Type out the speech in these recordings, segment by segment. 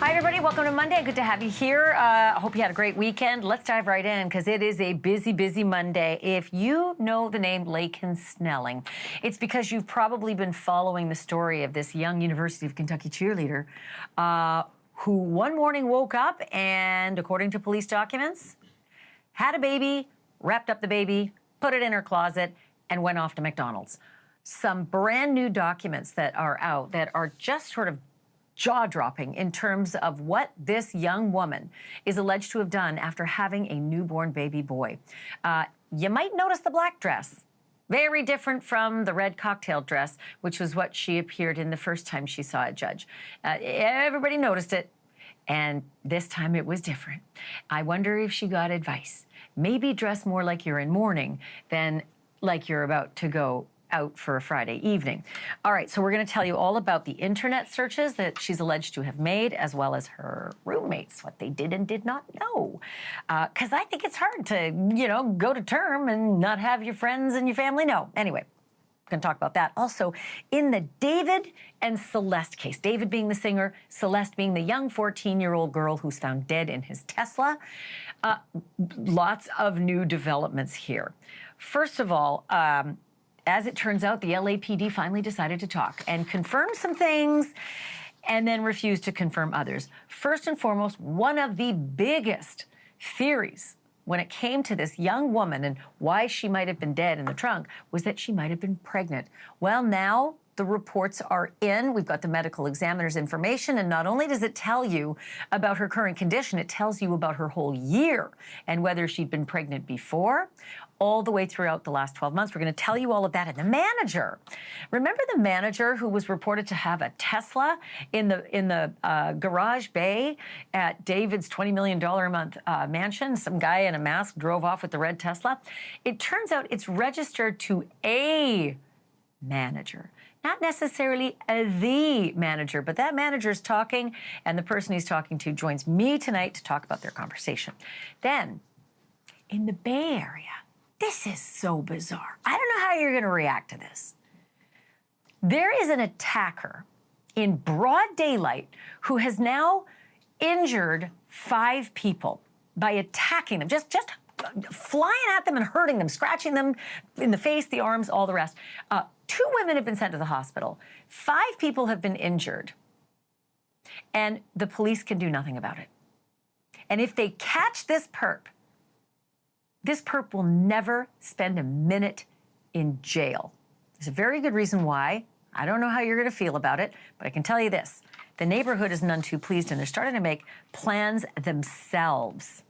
Hi, everybody. Welcome to Monday. Good to have you here. I hope you had a great weekend. Let's dive right in because it is a busy, busy Monday. If you know the name Laken Snelling, it's because you've probably been following the story of this young University of Kentucky cheerleader who one morning woke up and, according to police documents, had a baby, wrapped up the baby, put it in her closet, and went off to McDonald's. Some brand new documents that are out that are just sort of jaw-dropping in terms of what this young woman is alleged to have done after having a newborn baby boy. You might notice the black dress. Very different from the red cocktail dress, which was what she appeared in the first time she saw a judge. Everybody noticed it, and this time it was different. I wonder if she got advice. Maybe dress more like you're in mourning than like you're about to go out for a Friday evening. All right, so we're going to tell you all about the internet searches that she's alleged to have made, as well as her roommates, what they did and did not know. Because I think it's hard to, go to term and not have your friends and your family know. Anyway, we're going to talk about that. Also, in the David and Celeste case, David being the singer, Celeste being the young 14-year-old girl who's found dead in his Tesla, lots of new developments here. First of all, as it turns out, the LAPD finally decided to talk and confirm some things and then refused to confirm others. First and foremost, one of the biggest theories when it came to this young woman and why she might have been dead in the trunk was that she might have been pregnant. Well, now the reports are in. We've got the medical examiner's information, and not only does it tell you about her current condition, it tells you about her whole year and whether she'd been pregnant before, all the way throughout the last 12 months. We're going to tell you all of that. And the manager, remember the manager who was reported to have a Tesla in the garage bay at David's $20 million a month mansion? Some guy in a mask drove off with the red Tesla. It turns out it's registered to a manager. Not necessarily the manager, but that manager's talking, and the person he's talking to joins me tonight to talk about their conversation. Then, in the Bay Area, this is so bizarre. I don't know how you're going to react to this. There is an attacker in broad daylight who has now injured 5 people by attacking them, just flying at them and hurting them, scratching them in the face, the arms, all the rest. 2 women have been sent to the hospital. 5 people have been injured. And the police can do nothing about it. And if they catch this perp will never spend a minute in jail. There's a very good reason why. I don't know how you're going to feel about it, but I can tell you this. The neighborhood is none too pleased, and they're starting to make plans themselves.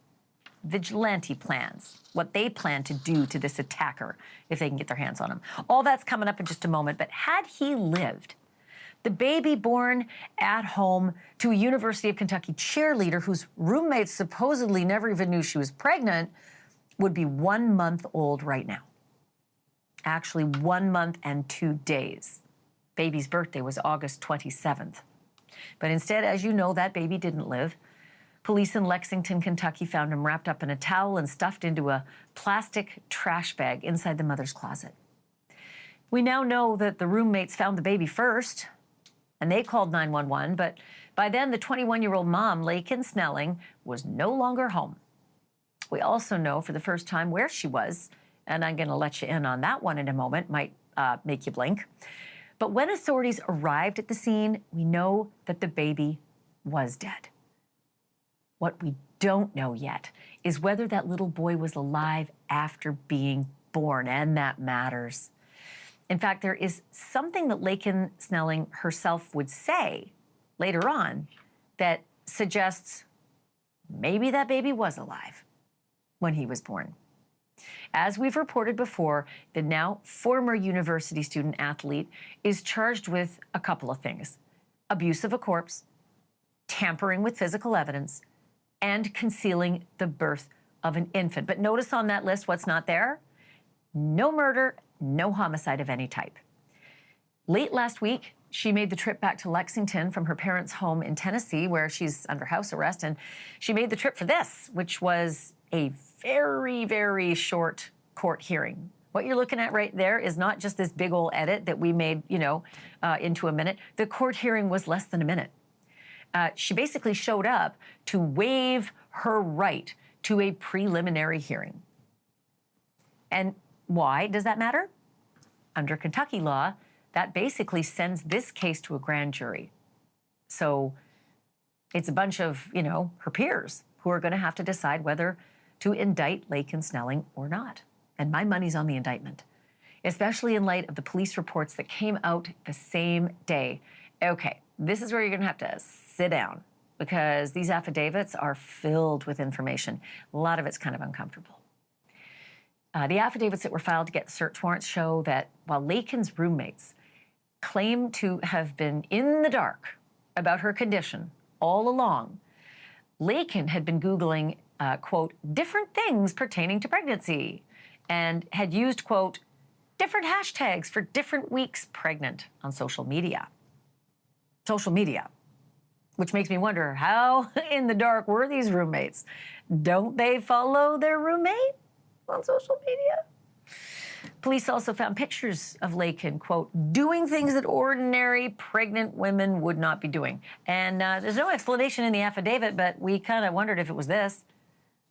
Vigilante plans, what they plan to do to this attacker if they can get their hands on him. All that's coming up in just a moment, but had he lived, the baby born at home to a University of Kentucky cheerleader whose roommates supposedly never even knew she was pregnant would be 1 month old right now. Actually, 1 month and 2 days. Baby's birthday was August 27th. But instead, as you know, that baby didn't live. Police in Lexington, Kentucky found him wrapped up in a towel and stuffed into a plastic trash bag inside the mother's closet. We now know that the roommates found the baby first, and they called 911, but by then the 21-year-old mom, Laken Snelling, was no longer home. We also know for the first time where she was, and I'm going to let you in on that one in a moment, might make you blink. But when authorities arrived at the scene, we know that the baby was dead. What we don't know yet is whether that little boy was alive after being born, and that matters. In fact, there is something that Laken Snelling herself would say later on that suggests maybe that baby was alive when he was born. As we've reported before, the now former university student athlete is charged with a couple of things: abuse of a corpse, tampering with physical evidence, and concealing the birth of an infant. But notice on that list what's not there? No murder, no homicide of any type. Late last week, she made the trip back to Lexington from her parents' home in Tennessee, where she's under house arrest, and she made the trip for this, which was a very, very short court hearing. What you're looking at right there is not just this big old edit that we made, into a minute. The court hearing was less than a minute. She basically showed up to waive her right to a preliminary hearing. And why does that matter? Under Kentucky law, that basically sends this case to a grand jury. So it's a bunch of, her peers who are going to have to decide whether to indict Laken Snelling or not. And my money's on the indictment, especially in light of the police reports that came out the same day. Okay, this is where you're going to have to sit down because these affidavits are filled with information. A lot of it's kind of uncomfortable. The affidavits that were filed to get search warrants show that while Laken's roommates claim to have been in the dark about her condition all along, Laken had been Googling, quote, different things pertaining to pregnancy and had used, quote, different hashtags for different weeks pregnant on social media. Social media, which makes me wonder, how in the dark were these roommates? Don't they follow their roommate on social media? Police also found pictures of Laken, quote, doing things that ordinary pregnant women would not be doing. And there's no explanation in the affidavit, but we kind of wondered if it was this.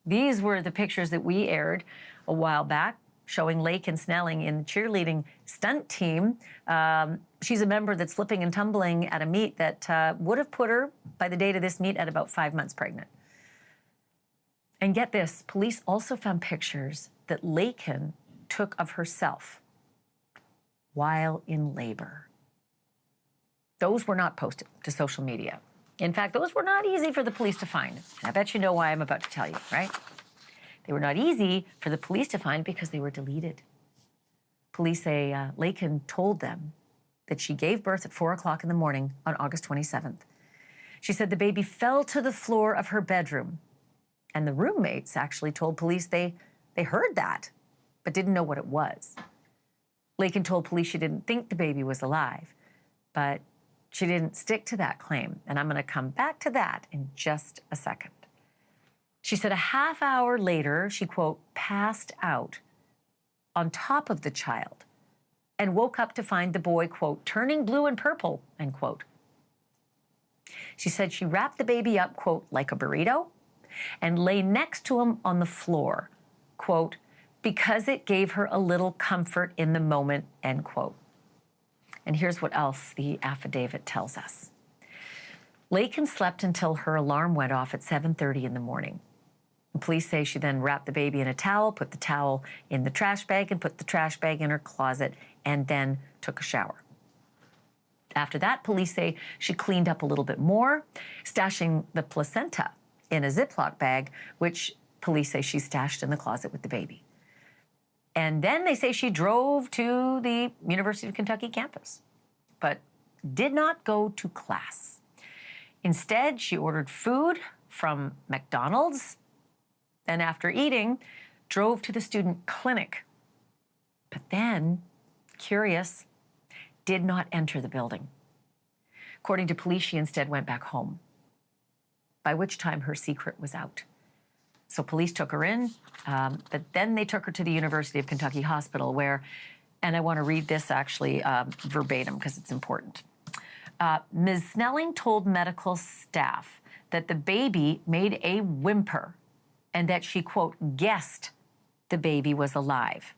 These were the pictures that we aired a while back, showing Laken Snelling in the cheerleading stunt team. She's a member that's flipping and tumbling at a meet that would have put her, by the date of this meet, at about 5 months pregnant. And get this, police also found pictures that Laken took of herself while in labor. Those were not posted to social media. In fact, those were not easy for the police to find. And I bet you know why I'm about to tell you, right? They were not easy for the police to find because they were deleted. Police say Laken told them that she gave birth at 4 o'clock in the morning on August 27th. She said the baby fell to the floor of her bedroom. And the roommates actually told police they heard that, but didn't know what it was. Laken told police she didn't think the baby was alive, but she didn't stick to that claim. And I'm going to come back to that in just a second. She said a half hour later, she, quote, passed out on top of the child and woke up to find the boy, quote, turning blue and purple, end quote. She said she wrapped the baby up, quote, like a burrito and lay next to him on the floor, quote, because it gave her a little comfort in the moment, end quote. And here's what else the affidavit tells us. Laken slept until her alarm went off at 7:30 in the morning. Police say she then wrapped the baby in a towel, put the towel in the trash bag, and put the trash bag in her closet, and then took a shower. After that, police say she cleaned up a little bit more, stashing the placenta in a Ziploc bag, which police say she stashed in the closet with the baby. And then they say she drove to the University of Kentucky campus, but did not go to class. Instead, she ordered food from McDonald's, and after eating, drove to the student clinic. But then, curious, did not enter the building. According to police, she instead went back home, by which time her secret was out. So police took her in, but then they took her to the University of Kentucky Hospital where, and I want to read this actually verbatim because it's important. Ms. Snelling told medical staff that the baby made a whimper and that she, quote, guessed the baby was alive.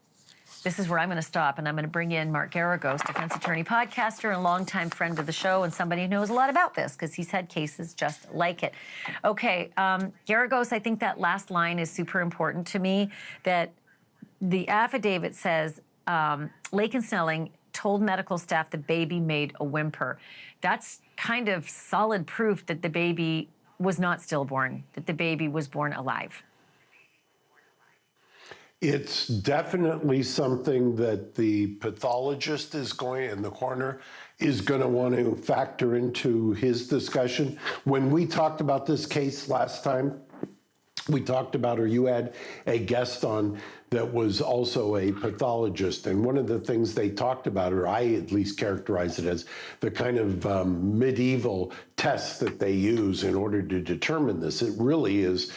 This is where I'm going to stop, and I'm going to bring in Mark Geragos, defense attorney, podcaster, and longtime friend of the show, and somebody who knows a lot about this because he's had cases just like it. Okay, Geragos, I think that last line is super important to me, that the affidavit says Laken Snelling told medical staff the baby made a whimper. That's kind of solid proof that the baby was not stillborn, that the baby was born alive. It's definitely something that the pathologist is going, and the coroner is going to want to factor into his discussion. When we talked about this case last time, we talked about, or you had a guest on that was also a pathologist. And one of the things they talked about, or I at least characterize it as, the kind of medieval tests that they use in order to determine this. It really is,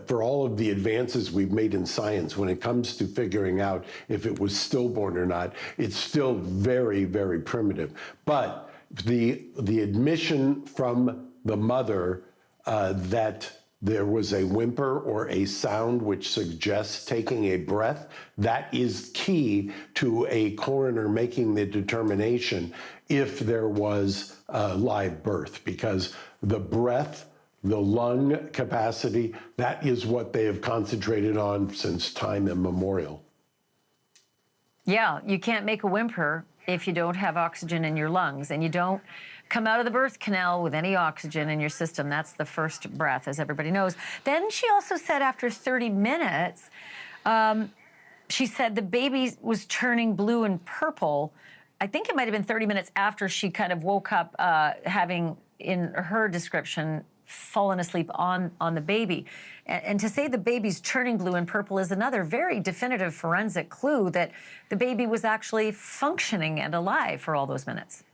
for all of the advances we've made in science, when it comes to figuring out if it was stillborn or not, it's still very, very primitive. But the admission from the mother that there was a whimper or a sound which suggests taking a breath. That is key to a coroner making the determination if there was a live birth, because the breath, the lung capacity, that is what they have concentrated on since time immemorial. Yeah, you can't make a whimper if you don't have oxygen in your lungs, and you don't come out of the birth canal with any oxygen in your system. That's the first breath, as everybody knows. Then she also said after 30 minutes, she said the baby was turning blue and purple. I think it might have been 30 minutes after she kind of woke up, having, in her description, fallen asleep on the baby. And to say the baby's turning blue and purple is another very definitive forensic clue that the baby was actually functioning and alive for all those minutes.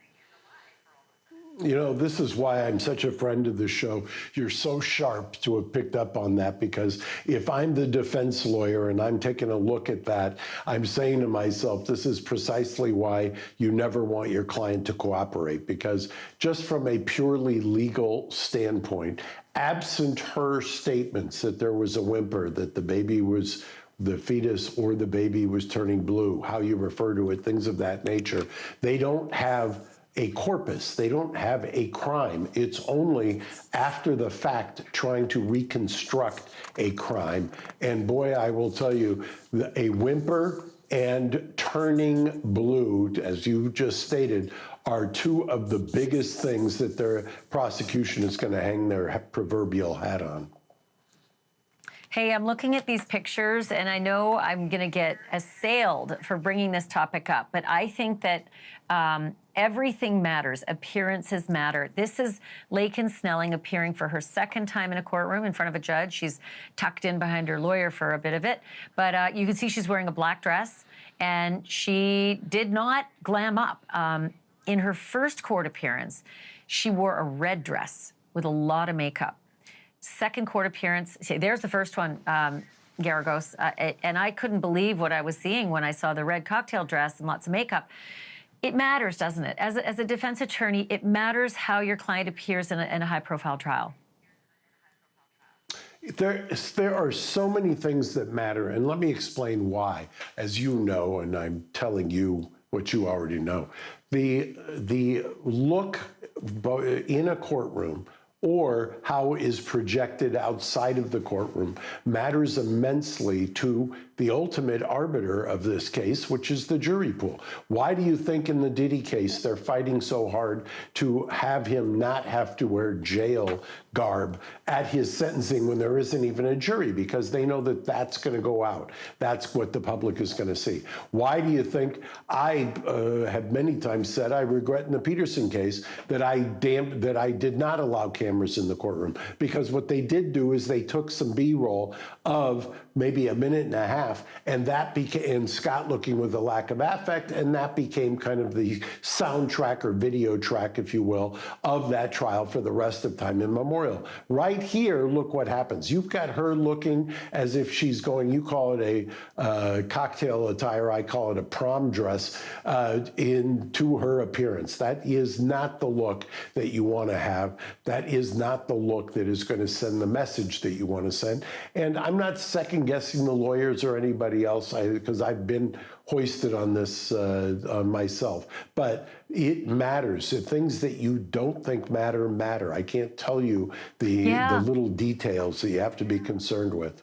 You know, this is why I'm such a friend of the show. You're so sharp to have picked up on that, because if I'm the defense lawyer and I'm taking a look at that, I'm saying to myself, this is precisely why you never want your client to cooperate, because just from a purely legal standpoint, absent her statements that there was a whimper, that the baby was, the fetus or the baby was turning blue, how you refer to it, things of that nature, they don't have a corpus. They don't have a crime. It's only after the fact trying to reconstruct a crime. And boy, I will tell you, a whimper and turning blue, as you just stated, are two of the biggest things that their prosecution is going to hang their proverbial hat on. Hey, I'm looking at these pictures, and I know I'm going to get assailed for bringing this topic up, but I think that everything matters. Appearances matter. This is Laken Snelling appearing for her second time in a courtroom in front of a judge. She's tucked in behind her lawyer for a bit of it, but you can see she's wearing a black dress, and she did not glam up. In her first court appearance, she wore a red dress with a lot of makeup. Second court appearance, see, there's the first one, Geragos, and I couldn't believe what I was seeing when I saw the red cocktail dress and lots of makeup. It matters, doesn't it? As a defense attorney, it matters how your client appears in a high-profile trial. There are so many things that matter, and let me explain why. As you know, and I'm telling you what you already know, the look in a courtroom or how is projected outside of the courtroom matters immensely to the ultimate arbiter of this case, which is the jury pool. Why do you think in the Diddy case they're fighting so hard to have him not have to wear jail garb at his sentencing when there isn't even a jury? Because they know that that's going to go out. That's what the public is going to see. Why do you think I have many times said I regret in the Peterson case that I did not allow cameras in the courtroom? Because what they did do is they took some B-roll of maybe a minute and a half, and that became Scott looking with a lack of affect, and that became kind of the soundtrack or video track, if you will, of that trial for the rest of time immemorial. Right here, look what happens. You've got her looking as if she's going, you call it a cocktail attire, I call it a prom dress, into her appearance. That is not the look that you want to have. That is not the look that is going to send the message that you want to send. And I'm not second guessing the lawyers or anybody else, because I've been hoisted on this on myself. But it matters. The things that you don't think matter, matter. I can't tell you the little details that you have to be concerned with.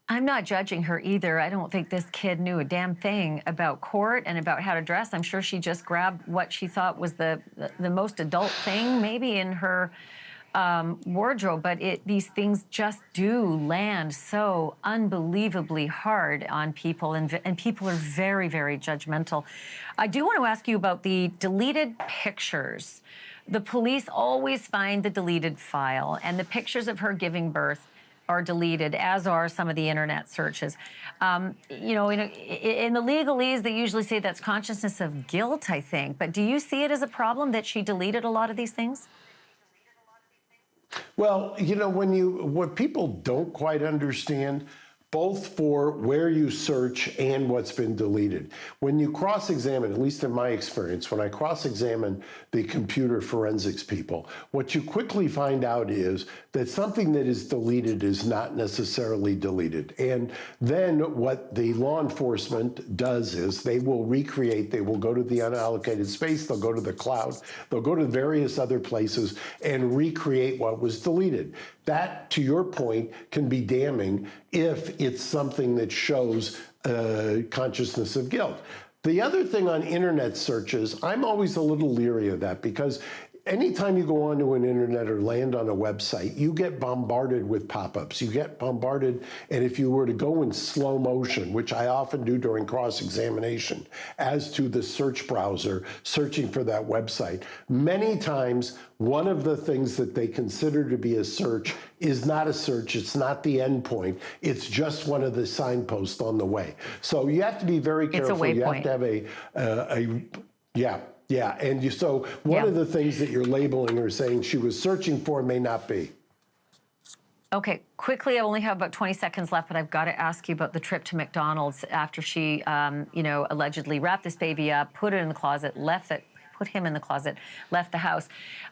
I'm not judging her either. I don't think this kid knew a damn thing about court and about how to dress. I'm sure she just grabbed what she thought was the most adult thing, maybe in her wardrobe, but these things just do land so unbelievably hard on people, and people are very, very judgmental. I do want to ask you about the deleted pictures. The police always find the deleted file, and the pictures of her giving birth are deleted, as are some of the internet searches. You know, in the legalese, they usually say that's consciousness of guilt, I think. But do you see it as a problem that she deleted a lot of these things? Well, you know, what people don't quite understand, both for where you search and what's been deleted. When you cross-examine, at least in my experience, when I cross-examine the computer forensics people, what you quickly find out is that something that is deleted is not necessarily deleted. And then what the law enforcement does is they will recreate, they will go to the unallocated space, they'll go to the cloud, they'll go to various other places and recreate what was deleted. That, to your point, can be damning if it's something that shows consciousness of guilt. The other thing on internet searches, I'm always a little leery of that because anytime you go onto an internet or land on a website, you get bombarded with pop-ups. You get bombarded, and if you were to go in slow motion, which I often do during cross-examination, as to the search browser, searching for that website, many times one of the things that they consider to be a search is not a search, it's not the end point, it's just one of the signposts on the way. So you have to be very careful. It's a waypoint. You have to have yeah, and so one of the things that you're labeling or saying she was searching for may not be. Okay, quickly, I only have about 20 seconds left, but I've got to ask you about the trip to McDonald's after she, allegedly wrapped this baby up, put it in the closet, put him in the closet, left the house.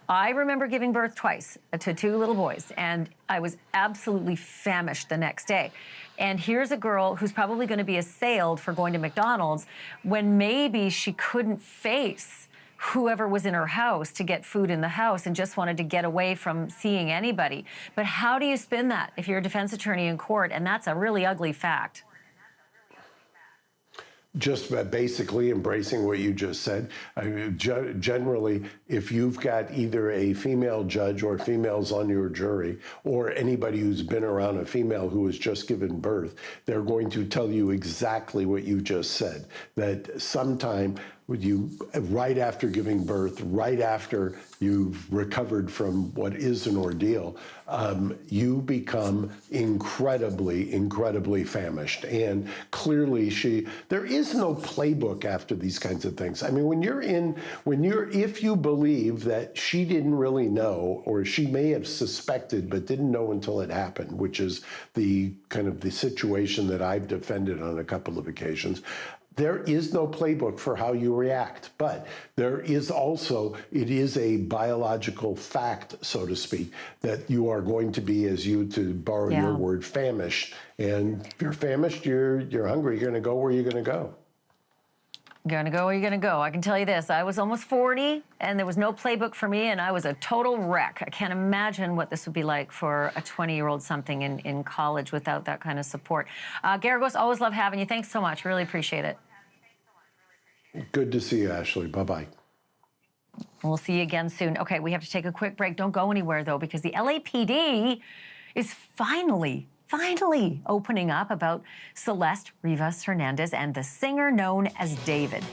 I remember giving birth twice to two little boys, and I was absolutely famished the next day. And here's a girl who's probably going to be assailed for going to McDonald's when maybe she couldn't face whoever was in her house to get food in the house and just wanted to get away from seeing anybody. But how do you spin that if you're a defense attorney in court? And that's a really ugly fact. Just basically embracing what you just said. Generally, if you've got either a female judge or females on your jury, or anybody who's been around a female who has just given birth, they're going to tell you exactly what you just said, that sometime right after giving birth, right after you've recovered from what is an ordeal, you become incredibly famished. And clearly there is no playbook after these kinds of things. I mean, if you believe that she didn't really know, or she may have suspected but didn't know until it happened, which is the kind of the situation that I've defended on a couple of occasions, there is no playbook for how you react, but there is also, it is a biological fact, so to speak, that you are going to be, to borrow your word, famished. And if you're famished, you're hungry, you're gonna go where you're gonna go. Gonna go where you're gonna go. I can tell you this, I was almost 40 and there was no playbook for me and I was a total wreck. I can't imagine what this would be like for a 20-year-old something in college without that kind of support. Geragos, always love having you. Thanks so much, really appreciate it. Good to see you, Ashleigh. Bye-bye. We'll see you again soon. Okay, we have to take a quick break. Don't go anywhere, though, because the LAPD is finally opening up about Celeste Rivas Hernandez and the singer known as David.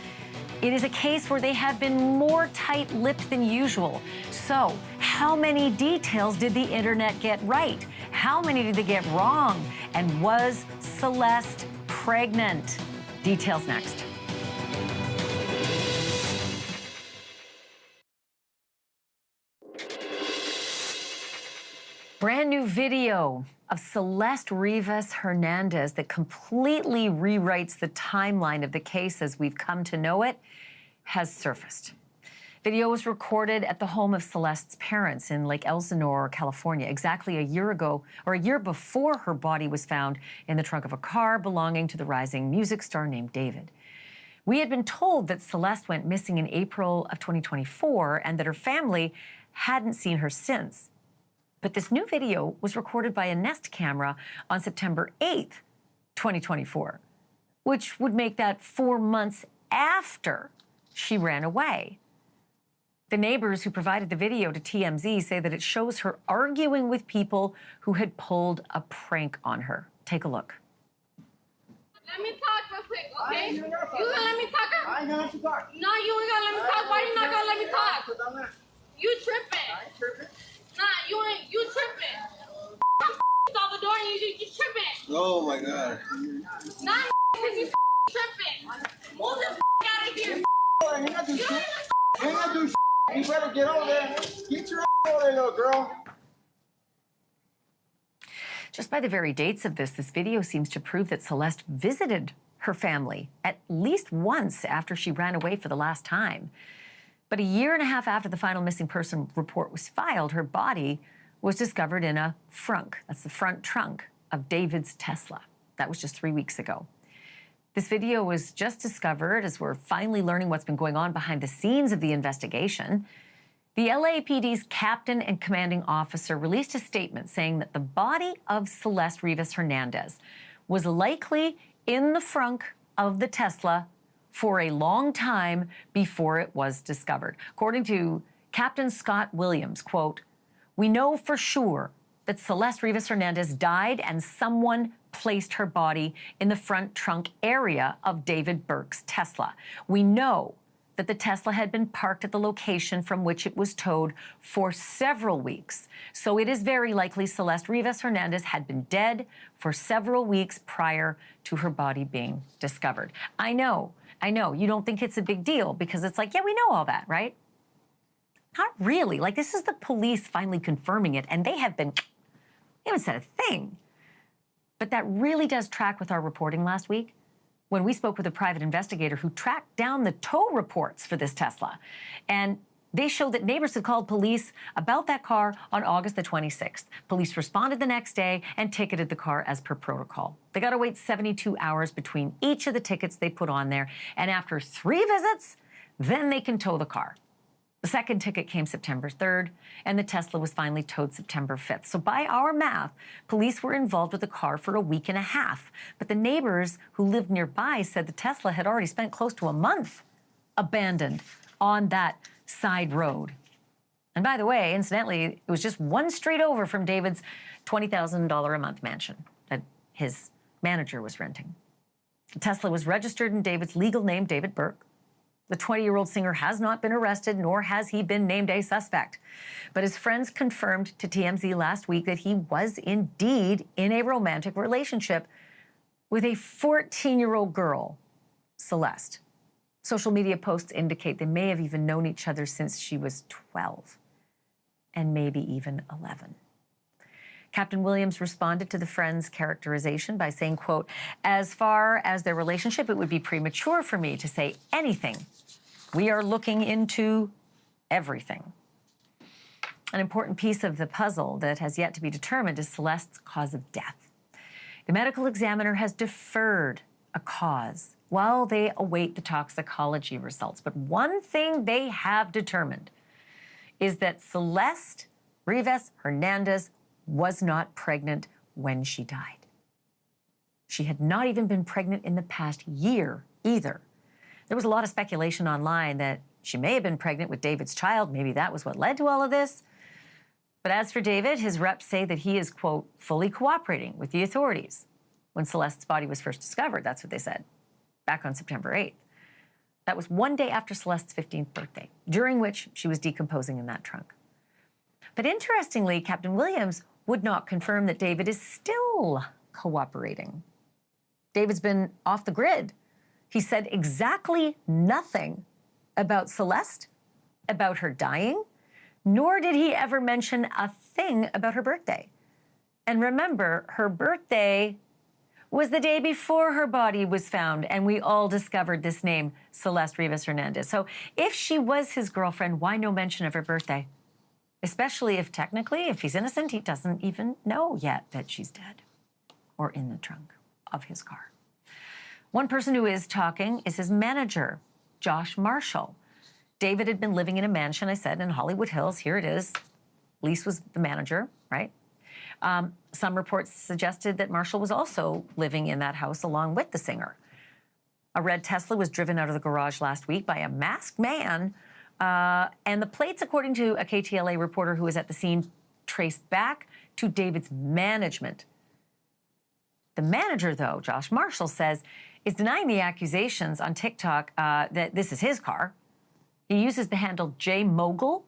It is a case where they have been more tight-lipped than usual. So, how many details did the internet get right? How many did they get wrong? And was Celeste pregnant? Details next. Brand new video of Celeste Rivas Hernandez that completely rewrites the timeline of the case as we've come to know it has surfaced. Video was recorded at the home of Celeste's parents in Lake Elsinore, California, exactly a year ago, or a year before her body was found in the trunk of a car belonging to the rising music star named David. We had been told that Celeste went missing in April of 2024 and that her family hadn't seen her since. But this new video was recorded by a Nest camera on September 8th, 2024, which would make that 4 months after she ran away. The neighbors who provided the video to TMZ say that it shows her arguing with people who had pulled a prank on her. Take a look. Let me talk real quick, okay? You gonna let me talk? I ain't gonna let you talk. No, you ain't gonna let me talk. Why you not gonna let me talk? You tripping. I ain't tripping. Nah, you tripping. Salvador, you tripping. Oh my God. Nah, cause you tripping. Move the out of here. You ain't gonna do shit. You ain't gonna do shit. You better get over there. Get your over there, little girl. Just by the very dates of this video seems to prove that Celeste visited her family at least once after she ran away for the last time. But a year and a half after the final missing person report was filed, her body was discovered in a frunk. That's the front trunk of David's Tesla. That was just 3 weeks ago. This video was just discovered as we're finally learning what's been going on behind the scenes of the investigation. The LAPD's captain and commanding officer released a statement saying that the body of Celeste Rivas Hernandez was likely in the frunk of the Tesla for a long time before it was discovered. According to Captain Scott Williams, quote, "We know for sure that Celeste Rivas Hernandez died and someone placed her body in the front trunk area of David Burke's Tesla. We know that the Tesla had been parked at the location from which it was towed for several weeks. So it is very likely Celeste Rivas Hernandez had been dead for several weeks prior to her body being discovered." I know, you don't think it's a big deal because it's like, yeah, we know all that, right? Not really. Like, this is the police finally confirming it, and they haven't said a thing. But that really does track with our reporting last week when we spoke with a private investigator who tracked down the tow reports for this Tesla. And they show that neighbors had called police about that car on August the 26th. Police responded the next day and ticketed the car as per protocol. They got to wait 72 hours between each of the tickets they put on there. And after 3 visits, then they can tow the car. The second ticket came September 3rd, and the Tesla was finally towed September 5th. So by our math, police were involved with the car for a week and a half. But the neighbors who lived nearby said the Tesla had already spent close to a month abandoned on that side road. And by the way, incidentally, it was just one street over from David's $20,000 a month mansion that his manager was renting. The Tesla was registered in David's legal name, David Burke. The 20-year-old singer has not been arrested, nor has he been named a suspect. But his friends confirmed to TMZ last week that he was indeed in a romantic relationship with a 14-year-old girl, Celeste. Social media posts indicate they may have even known each other since she was 12, and maybe even 11. Captain Williams responded to the friend's characterization by saying, quote, "As far as their relationship, it would be premature for me to say anything. We are looking into everything." An important piece of the puzzle that has yet to be determined is Celeste's cause of death. The medical examiner has deferred a cause while they await the toxicology results. But one thing they have determined is that Celeste Rivas Hernandez was not pregnant when she died. She had not even been pregnant in the past year either. There was a lot of speculation online that she may have been pregnant with David's child. Maybe that was what led to all of this. But as for David, his reps say that he is, quote, fully cooperating with the authorities. When Celeste's body was first discovered, that's what they said, back on September 8th. That was one day after Celeste's 15th birthday, during which she was decomposing in that trunk. But interestingly, Captain Williams would not confirm that David is still cooperating. David's been off the grid. He said exactly nothing about Celeste, about her dying, nor did he ever mention a thing about her birthday. And remember, her birthday was the day before her body was found, and we all discovered this name, Celeste Rivas Hernandez. So if she was his girlfriend, why no mention of her birthday? Especially if technically, if he's innocent, he doesn't even know yet that she's dead or in the trunk of his car. One person who is talking is his manager, Josh Marshall. David had been living in a mansion, I said, in Hollywood Hills. Here it is. Lise was the manager, right? Some reports suggested that Marshall was also living in that house along with the singer. A red Tesla was driven out of the garage last week by a masked man. And the plates, according to a KTLA reporter who was at the scene, traced back to David's management. The manager, though, Josh Marshall, says, is denying the accusations on TikTok that this is his car. He uses the handle JMogul.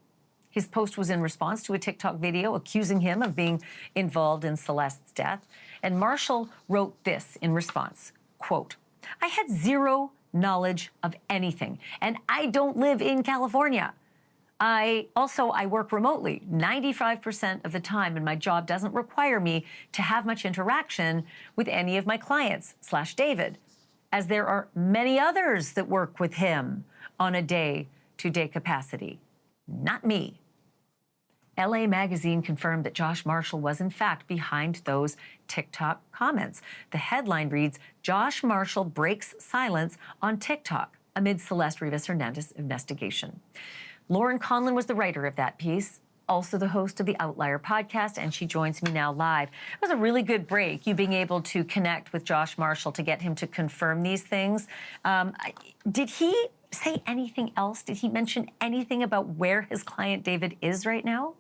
His post was in response to a TikTok video accusing him of being involved in Celeste's death. And Marshall wrote this in response, quote, "I had zero knowledge of anything, and I don't live in California. I work remotely 95% of the time, and my job doesn't require me to have much interaction with any of my clients / David, as there are many others that work with him on a day-to-day capacity. Not me. LA Magazine confirmed that Josh Marshall was in fact behind those TikTok comments. The headline reads, "Josh Marshall breaks silence on TikTok amid Celeste Rivas Hernandez investigation." Lauren Conlon was the writer of that piece, also the host of the Outlier podcast, and she joins me now live. It was a really good break, you being able to connect with Josh Marshall to get him to confirm these things. Did he say anything else? Did he mention anything about where his client David is right now?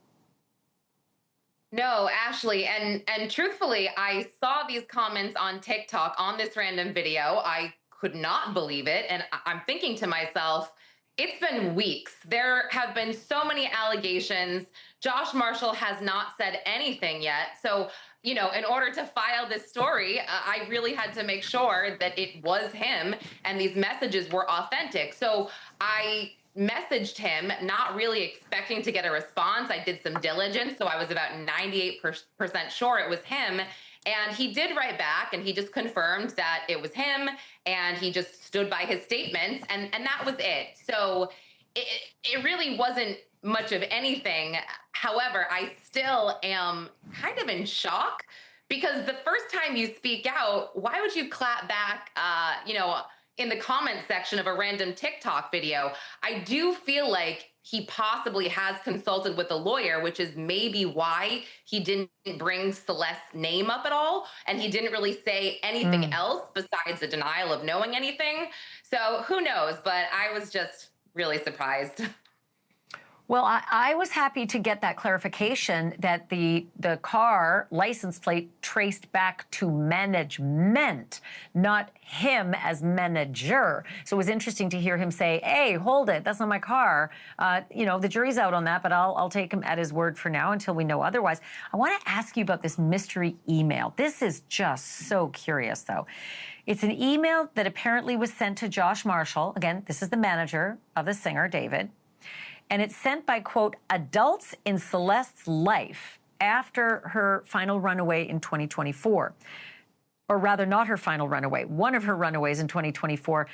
No, Ashleigh, and truthfully, I saw these comments on TikTok on this random video. I could not believe it, and I'm thinking to myself, it's been weeks. There have been so many allegations. Josh Marshall has not said anything yet. So, you know, in order to file this story, I really had to make sure that it was him and these messages were authentic. So I messaged him, not really expecting to get a response. I did some diligence, so I was about 98% sure it was him. And he did write back, and he just confirmed that it was him, and he just stood by his statements, and that was it. So it really wasn't much of anything. However, I still am kind of in shock, because the first time you speak out, why would you clap back, in the comment section of a random TikTok video? I do feel like he possibly has consulted with a lawyer, which is maybe why he didn't bring Celeste's name up at all. And he didn't really say anything else besides a denial of knowing anything. So who knows? But I was just really surprised. Well, I was happy to get that clarification that the car license plate traced back to management, not him as manager. So it was interesting to hear him say, "Hey, hold it, that's not my car." The jury's out on that, but I'll take him at his word for now until we know otherwise. I want to ask you about this mystery email. This is just so curious, though. It's an email that apparently was sent to Josh Marshall. Again, this is the manager of the singer, David. And it's sent by, quote, adults in Celeste's life after her final runaway in 2024. Or rather, not her final runaway, one of her runaways in 2024.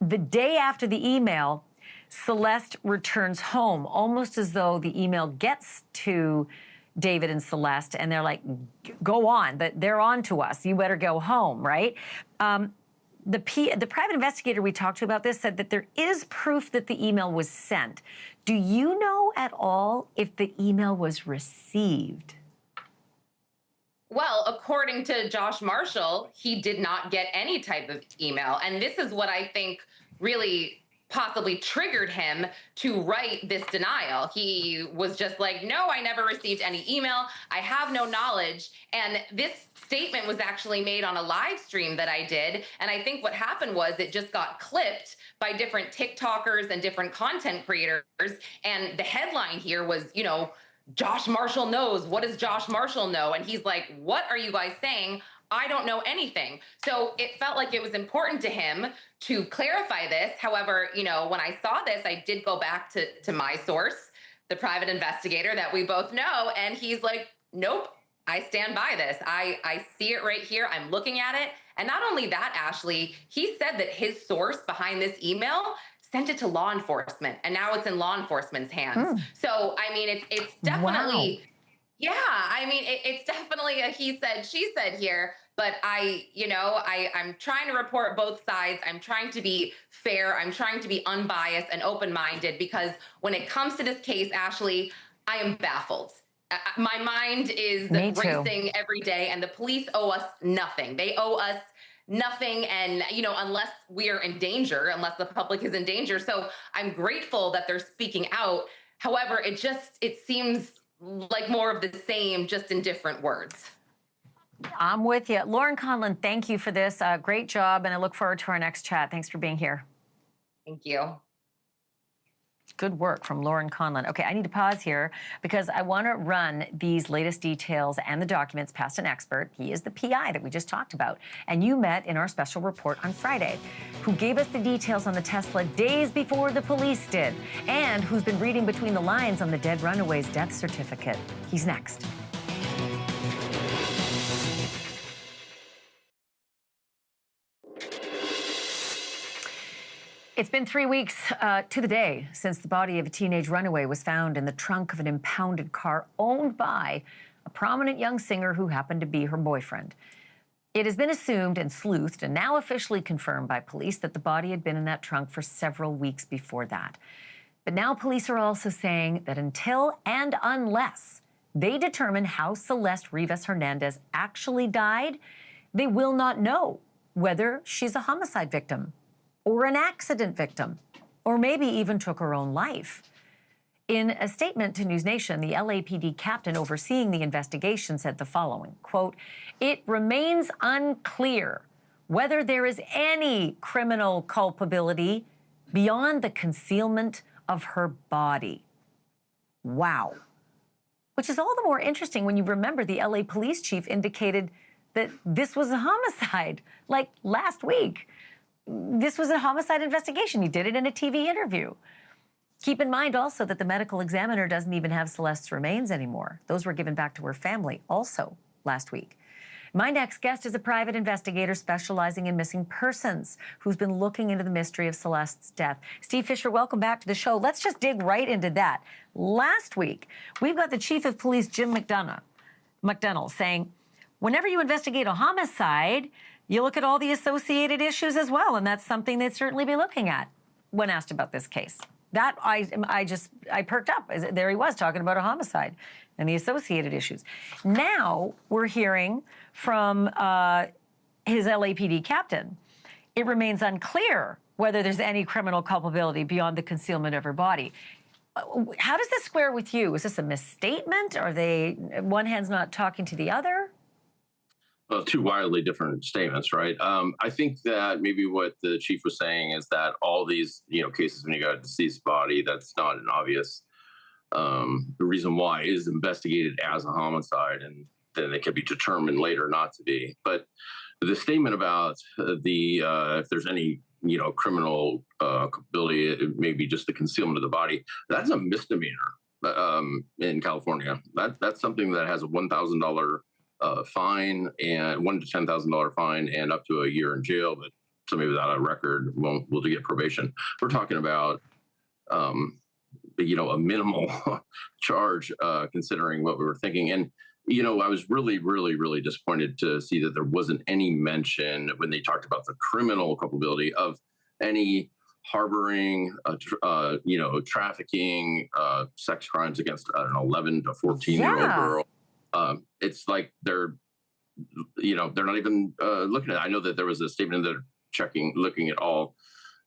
The day after the email, Celeste returns home, almost as though the email gets to David and Celeste, and they're like, go on, they're on to us, you better go home, right? The private investigator we talked to about this said that there is proof that the email was sent. Do you know at all if the email was received? Well, according to Josh Marshall, he did not get any type of email. And this is what I think really possibly triggered him to write this denial. He was just like, no, I never received any email. I have no knowledge. And this statement was actually made on a live stream that I did. And I think what happened was it just got clipped by different TikTokers and different content creators. And the headline here was, Josh Marshall knows. What does Josh Marshall know? And he's like, what are you guys saying? I don't know anything. So it felt like it was important to him to clarify this. However, when I saw this, I did go back to my source, the private investigator that we both know. And he's like, nope, I stand by this. I see it right here. I'm looking at it. And not only that, Ashleigh, he said that his source behind this email sent it to law enforcement, and now it's in law enforcement's hands. So, I mean, it's definitely, wow. It's definitely a he said, she said here, but I'm trying to report both sides. I'm trying to be fair. I'm trying to be unbiased and open-minded, because when it comes to this case, Ashleigh, I am baffled. My mind is racing every day, and the police owe us nothing. They owe us nothing. And, unless we are in danger, unless the public is in danger. So I'm grateful that they're speaking out. However, it seems like more of the same, just in different words. I'm with you. Lauren Conlon, thank you for this. Great job. And I look forward to our next chat. Thanks for being here. Thank you. Good work from Lauren Conlon. Okay, I need to pause here because I want to run these latest details and the documents past an expert. He is the PI that we just talked about. And you met in our special report on Friday, who gave us the details on the Tesla days before the police did, and who's been reading between the lines on the dead runaway's death certificate. He's next. It's been 3 weeks to the day since the body of a teenage runaway was found in the trunk of an impounded car owned by a prominent young singer who happened to be her boyfriend. It has been assumed and sleuthed and now officially confirmed by police that the body had been in that trunk for several weeks before that. But now police are also saying that until and unless they determine how Celeste Rivas Hernandez actually died, they will not know whether she's a homicide victim or an accident victim, or maybe even took her own life. In a statement to NewsNation, the LAPD captain overseeing the investigation said the following, quote, "It remains unclear whether there is any criminal culpability beyond the concealment of her body." Wow. Which is all the more interesting when you remember the LA police chief indicated that this was a homicide, like last week. This was a homicide investigation. He did it in a TV interview. Keep in mind also that the medical examiner doesn't even have Celeste's remains anymore. Those were given back to her family also last week. My next guest is a private investigator specializing in missing persons who's been looking into the mystery of Celeste's death. Steve Fisher, welcome back to the show. Let's just dig right into that. Last week, we've got the chief of police, Jim McDonnell, saying, whenever you investigate a homicide, you look at all the associated issues as well, and that's something they'd certainly be looking at when asked about this case. That I perked up. There he was talking about a homicide and the associated issues. Now we're hearing from his LAPD captain. It remains unclear whether there's any criminal culpability beyond the concealment of her body. How does this square with you? Is this a misstatement? Are they, one hand's not talking to the other? Well, two wildly different statements, right? I think that maybe what the chief was saying is that all these, cases when you got a deceased body, that's not an obvious. The reason why is investigated as a homicide, and then it can be determined later not to be. But the statement about if there's any, criminal culpability, it may be just the concealment of the body. That's a misdemeanor in California. That's something that has a $1,000 fine and $1,000 to $10,000 fine and up to a year in jail. But somebody without a record will get probation. We're talking about, a minimal charge considering what we were thinking. And, I was really, really, really disappointed to see that there wasn't any mention when they talked about the criminal culpability of any harboring, trafficking, sex crimes against an 11 to 14-year-old girl. It's like they're not even looking at it. I know that there was a statement that looking at all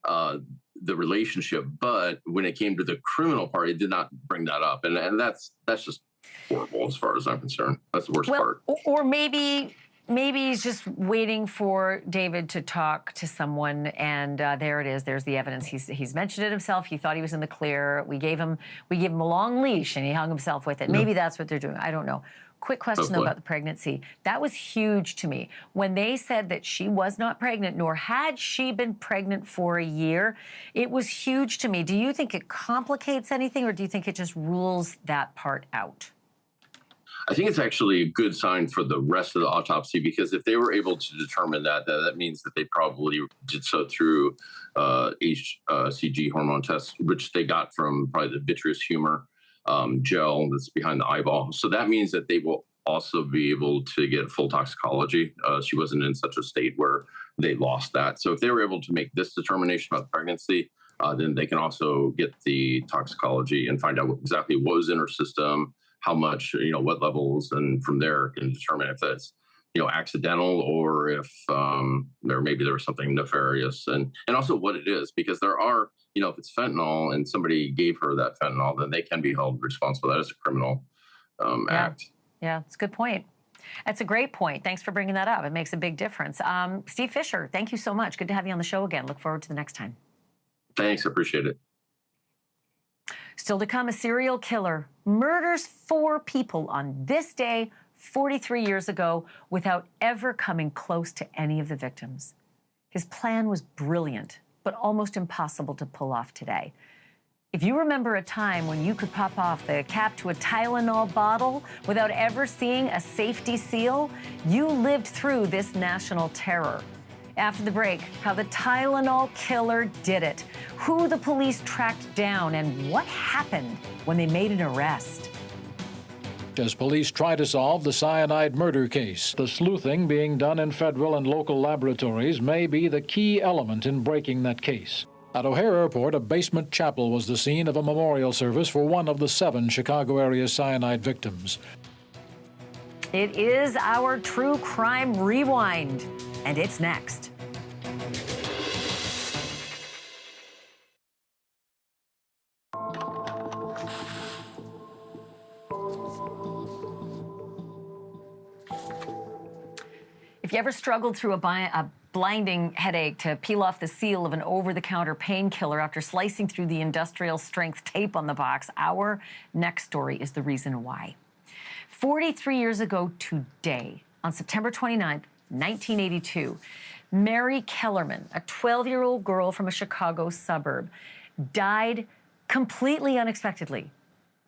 the relationship, but when it came to the criminal part, it did not bring that up, and that's just horrible as far as I'm concerned. That's the worst part. Or maybe he's just waiting for David to talk to someone, and there it is. There's the evidence. He's mentioned it himself. He thought he was in the clear. We gave him a long leash, and he hung himself with it. Yeah. Maybe that's what they're doing. I don't know. Quick question, though, about the pregnancy. That was huge to me. When they said that she was not pregnant, nor had she been pregnant for a year, it was huge to me. Do you think it complicates anything, or do you think it just rules that part out? I think it's actually a good sign for the rest of the autopsy, because if they were able to determine that means that they probably did so through HCG hormone tests, which they got from probably the vitreous humor gel that's behind the eyeball. So that means that they will also be able to get full toxicology. She wasn't in such a state where they lost that. So if they were able to make this determination about pregnancy, then they can also get the toxicology and find out exactly what was in her system, how much, what levels, and from there can determine if that's, accidental or if there was something nefarious, and also what it is, because there are, if it's fentanyl and somebody gave her that fentanyl, then they can be held responsible. That is a criminal act. Yeah, it's a good point. That's a great point. Thanks for bringing that up. It makes a big difference. Steve Fisher, thank you so much. Good to have you on the show again. Look forward to the next time. Thanks. I appreciate it. Still to come, a serial killer murders 4 people on this day 43 years ago without ever coming close to any of the victims. His plan was brilliant, but almost impossible to pull off today. If you remember a time when you could pop off the cap to a Tylenol bottle without ever seeing a safety seal, you lived through this national terror. After the break, how the Tylenol killer did it, who the police tracked down, and what happened when they made an arrest. As police try to solve the cyanide murder case, the sleuthing being done in federal and local laboratories may be the key element in breaking that case. At O'Hare Airport, a basement chapel was the scene of a memorial service for one of the 7 Chicago area cyanide victims. It is our True Crime Rewind, and it's next. If you ever struggled through a blinding headache to peel off the seal of an over-the-counter painkiller after slicing through the industrial-strength tape on the box, our next story is the reason why. 43 years ago today, on September 29th, 1982, Mary Kellerman, a 12-year-old girl from a Chicago suburb, died completely unexpectedly.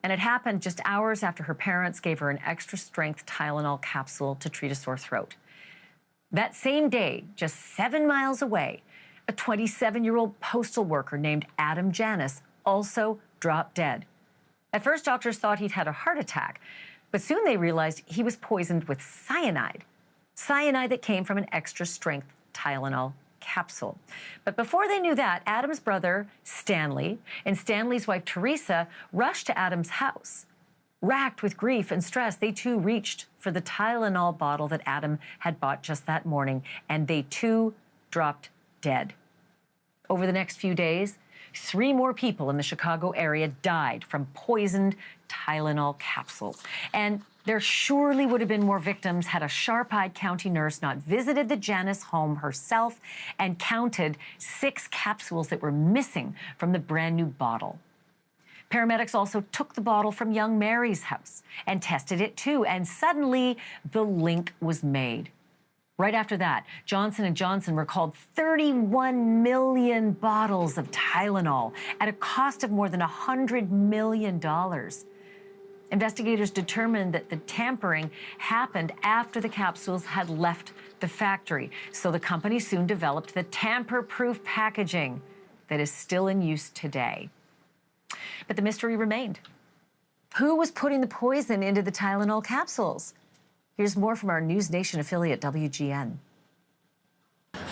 And it happened just hours after her parents gave her an extra-strength Tylenol capsule to treat a sore throat. That same day, just 7 miles away, a 27-year-old postal worker named Adam Janis also dropped dead. At first, doctors thought he'd had a heart attack, but soon they realized he was poisoned with cyanide that came from an extra-strength Tylenol capsule. But before they knew that, Adam's brother, Stanley, and Stanley's wife, Teresa, rushed to Adam's house. Racked with grief and stress, they too reached for the Tylenol bottle that Adam had bought just that morning, and they too dropped dead. Over the next few days, 3 more people in the Chicago area died from poisoned Tylenol capsules. And there surely would have been more victims had a sharp-eyed county nurse not visited the Janis home herself and counted 6 capsules that were missing from the brand new bottle. Paramedics also took the bottle from young Mary's house and tested it too, and suddenly the link was made. Right after that, Johnson & Johnson recalled 31 million bottles of Tylenol at a cost of more than $100 million. Investigators determined that the tampering happened after the capsules had left the factory, so the company soon developed the tamper-proof packaging that is still in use today. But the mystery remained. Who was putting the poison into the Tylenol capsules? Here's more from our NewsNation affiliate, WGN.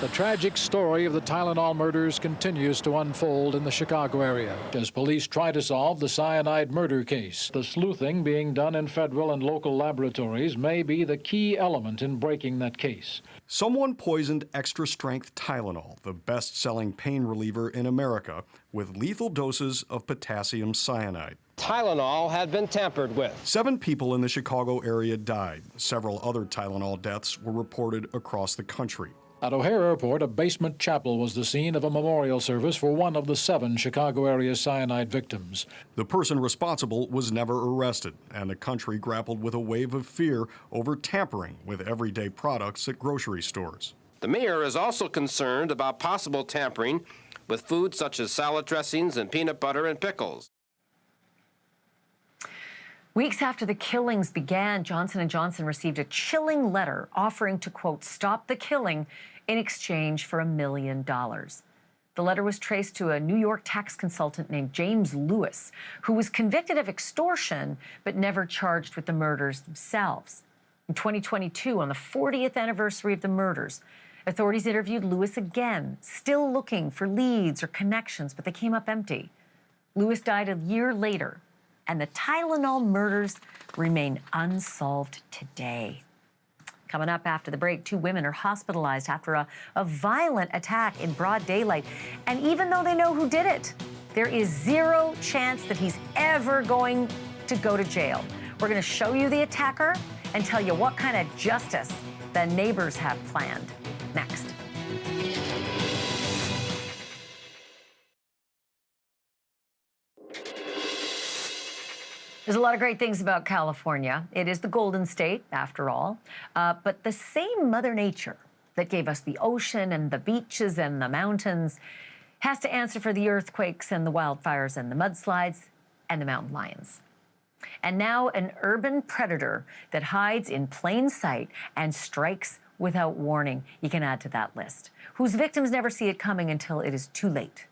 The tragic story of the Tylenol murders continues to unfold in the Chicago area as police try to solve the cyanide murder case. The sleuthing being done in federal and local laboratories may be the key element in breaking that case. Someone poisoned extra-strength Tylenol, the best-selling pain reliever in America, with lethal doses of potassium cyanide. Tylenol had been tampered with. 7 people in the Chicago area died. Several other Tylenol deaths were reported across the country. At O'Hare Airport, a basement chapel was the scene of a memorial service for one of the 7 Chicago area cyanide victims. The person responsible was never arrested, and the country grappled with a wave of fear over tampering with everyday products at grocery stores. The mayor is also concerned about possible tampering with foods such as salad dressings and peanut butter and pickles. Weeks after the killings began, Johnson & Johnson received a chilling letter offering to, quote, stop the killing in exchange for $1 million. The letter was traced to a New York tax consultant named James Lewis, who was convicted of extortion but never charged with the murders themselves. In 2022, on the 40th anniversary of the murders, authorities interviewed Lewis again, still looking for leads or connections, but they came up empty. Lewis died a year later, and the Tylenol murders remain unsolved today. Coming up after the break, 2 women are hospitalized after a violent attack in broad daylight. And even though they know who did it, there is 0 chance that he's ever going to go to jail. We're going to show you the attacker and tell you what kind of justice the neighbors have planned. Next. There's a lot of great things about California. It is the Golden State, after all. But the same Mother Nature that gave us the ocean and the beaches and the mountains has to answer for the earthquakes and the wildfires and the mudslides and the mountain lions. And now an urban predator that hides in plain sight and strikes without warning. You can add to that list. Whose victims never see it coming until it is too late.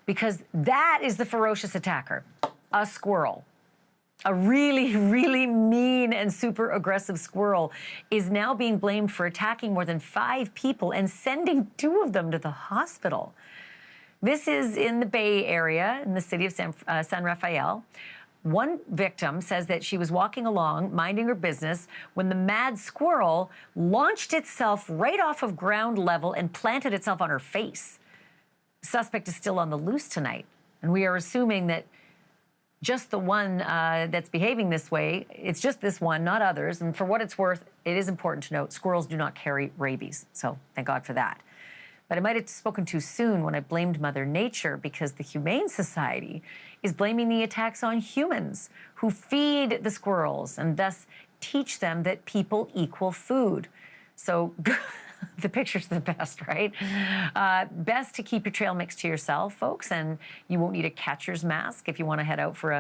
Because that is the ferocious attacker, a squirrel. A really, really mean and super aggressive squirrel is now being blamed for attacking more than 5 people and sending 2 of them to the hospital. This is in the Bay Area, in the city of San Rafael. One victim says that she was walking along, minding her business, when the mad squirrel launched itself right off of ground level and planted itself on her face. The suspect is still on the loose tonight, and we are assuming that just the one that's behaving this way, it's just this one, not others. And for what it's worth, it is important to note squirrels do not carry rabies. So thank God for that. But I might have spoken too soon when I blamed Mother Nature, because the Humane Society is blaming the attacks on humans who feed the squirrels and thus teach them that people equal food. So the picture's the best, right? Best to keep your trail mix to yourself, folks, and you won't need a catcher's mask if you want to head out for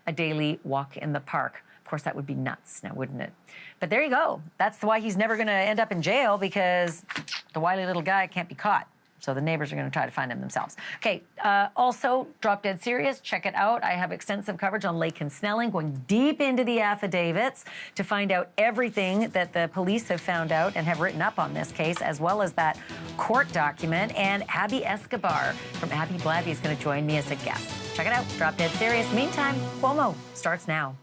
a daily walk in the park. Of course, that would be nuts now, wouldn't it? But there you go. That's why he's never going to end up in jail, because the wily little guy can't be caught. So the neighbors are going to try to find him themselves. Okay, also, Drop Dead Serious, check it out. I have extensive coverage on Laken Snelling, going deep into the affidavits to find out everything that the police have found out and have written up on this case, as well as that court document. And Abby Escobar from Abby Blabby is going to join me as a guest. Check it out, Drop Dead Serious. Meantime, Cuomo starts now.